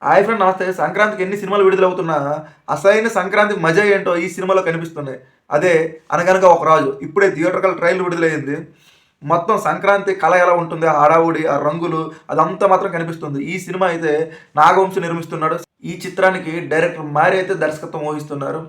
Hi friend నమస్తే. సంక్రాంతికి ఎన్ని సినిమాలు విడుదలవుతున్నా అసలైన సంక్రాంతి మజా ఏంటో ఈ సినిమాలో కనిపిస్తున్నాయి. అదే 'అనగనగా ఒక రాజు' ఇప్పుడే థియేట్రికల్ ట్రైలర్ విడుదలైంది. మొత్తం సంక్రాంతి కళ ఎలా ఉంటుంది, ఆ హడావుడి, ఆ రంగులు అదంతా మాత్రం కనిపిస్తుంది. ఈ సినిమా అయితే నాగవంశి నిర్మిస్తున్నాడు. ఈ చిత్రానికి డైరెక్టర్ మారి అయితే దర్శకత్వం వహిస్తున్నారు.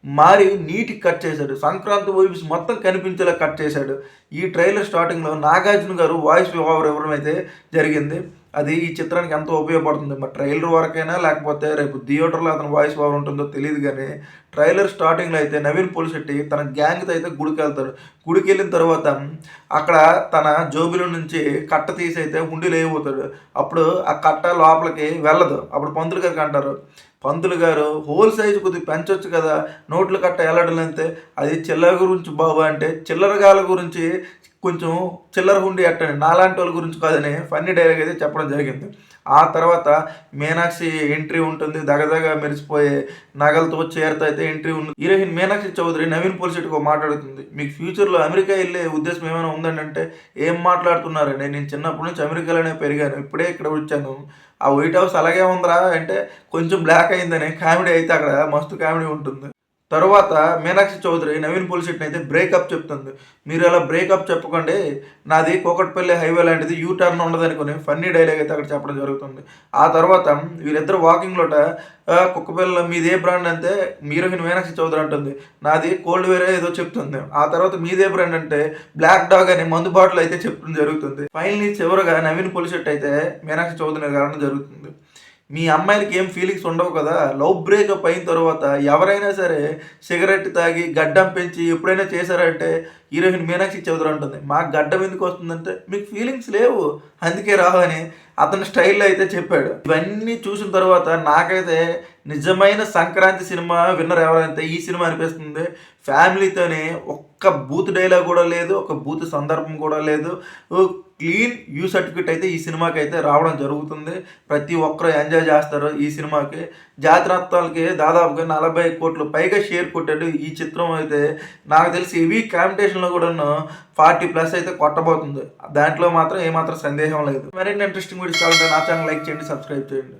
మారి నీట్‌గా కట్ చేశాడు. సంక్రాంతి వైబ్స్ మొత్తం కనిపించేలా కట్ చేశాడు. ఈ ట్రైలర్ స్టార్టింగ్‌లో నాగార్జున గారు వాయిస్ ఓవర్ ఇవ్వడం అయితే జరిగింది. అది ఈ చిత్రానికి ఎంతో ఉపయోగపడుతుంది. మరి ట్రైలర్ వరకైనా లేకపోతే రేపు థియేటర్‌లో అతని వాయిస్ ఓవర్ ఉంటుందో తెలీదు గానీ, ట్రైలర్ స్టార్టింగ్‌లో అయితే నవీన్ పోలిశెట్టి తన గ్యాంగ్‌తో అయితే గుడికెళ్తాడు. గుడికెళ్ళిన తర్వాత అక్కడ తన జోబులో నుంచి కట్ట తీసి అయితే హుండీలో ఎయబోతాడు. అప్పుడు ఆ కట్ట లోపలికి వెళ్ళదు. అప్పుడు పంతులు గారికి అంటారు, "పంతులు గారు హోల్ సైజ్ కొద్దిగా పెంచొచ్చు కదా! నోట్ల కట్ట ఎలాడలంతే అది చిల్లర గురించి బాబు" అంటే చిల్లరగాళ్ళ గురించి కొంచెం చిల్లర హుండీ ఎట్టండి, నాలాంటోళ్ళ గురించి కాదని ఫన్నీ డైలాగ్ అయితే చెప్పడం జరిగింది. ఆ తర్వాత మీనాక్షి ఎంట్రీ ఉంటుంది. దగదగ మెరిసిపోయే నగలతో, చీరతో అయితే ఎంట్రీ ఉంది. హీరోయిన్ మీనాక్షి చౌదరి నవీన్ పోలిశెట్టికి ఒక మాట అడుగుతుంది, "మీకు ఫ్యూచర్‌లో అమెరికా ఎళ్ళే ఉద్దేశం ఏమైనా ఉందండి" అంటే, "ఏం మాట్లాడుతున్నారండి? నేను చిన్నప్పటి నుంచి అమెరికాలోనే పెరిగాను. ఇప్పుడే ఇక్కడ వచ్చాను. ఆ వైట్ హౌస్ అలాగే ఉందిరా" అంటే కొంచెం బ్లాక్ అయిందని కామెడీ అయితే అక్కడ మస్తు కామెడీ ఉంటుంది. తరువాత మీనాక్షి చౌదరి నవీన్ పోలిశెట్టిని అయితే బ్రేకప్ చెప్తుంది. "మీరు అలా బ్రేకప్ చెప్పకండి. నాది కూకట్పల్లి హైవే లాంటిది. యూ టర్న్ ఉండదనుకోని" ఫన్నీ డైలాగ్ అయితే అక్కడ చెప్పడం జరుగుతుంది. ఆ తర్వాత వీళ్ళిద్దరు వాకింగ్‌లోట కుక్కపిల్ల "మీదే బ్రాండ్" అంటే హీరోయిన్ మీనాక్షి చౌదరి అంటుంది, "నాది కోల్డ్ వేరే" ఏదో చెప్తుంది. ఆ తర్వాత "మీదే బ్రాండ్" అంటే బ్లాక్ డాగ్ అని మందు బాటిల్ అయితే చెప్పడం జరుగుతుంది. ఫైనల్లీ చివరగా నవీన్ పోలిశెట్టి అయితే మీనాక్షి చౌదరిని అడగడం జరుగుతుంది, "మీ అమ్మాయిలకి ఏం ఫీలింగ్స్ ఉండవు కదా! లవ్ బ్రేకప్ అయిన తర్వాత ఎవరైనా సరే సిగరెట్ తాగి, గడ్డం పెంచి ఎప్పుడైనా చేశారంటే" హీరోయిన్ మీనాక్షి చౌదరి అంటుంది, "మాకు గడ్డం ఎందుకు వస్తుందంటే మీకు ఫీలింగ్స్ లేవు. అందుకే రావు" అని అతని స్టైల్‌లో అయితే చెప్పాడు. ఇవన్నీ చూసిన తర్వాత నాకైతే నిజమైన సంక్రాంతి సినిమా విన్నర్ ఎవరంటే ఈ సినిమా అనిపిస్తుంది. ఫ్యామిలీతోని ఒక్క బూత్ డైలాగ్ కూడా లేదు. ఒక బూత్ సందర్భం కూడా లేదు. క్లీన్ యూ సర్టిఫికేట్ అయితే ఈ సినిమాకైతే రావడం జరుగుతుంది. ప్రతి ఒక్కరు ఎంజాయ్ చేస్తారు ఈ సినిమాకి. జాతిరత్నాలకి దాదాపుగా 40,00,00,000 పైగా షేర్ కొట్టాడు ఈ చిత్రం అయితే. నాకు తెలిసి హెవీ కాంపిటీషన్‌లో కూడాను 40+ అయితే కొట్టబోతుంది. దాంట్లో మాత్రం ఏమాత్రం సందేహం లేదు. మరిన్ని ఇంట్రెస్టింగ్ వీడియోస్ కావాలంటే నా ఛానల్ లైక్ చేయండి, సబ్స్క్రైబ్ చేయండి.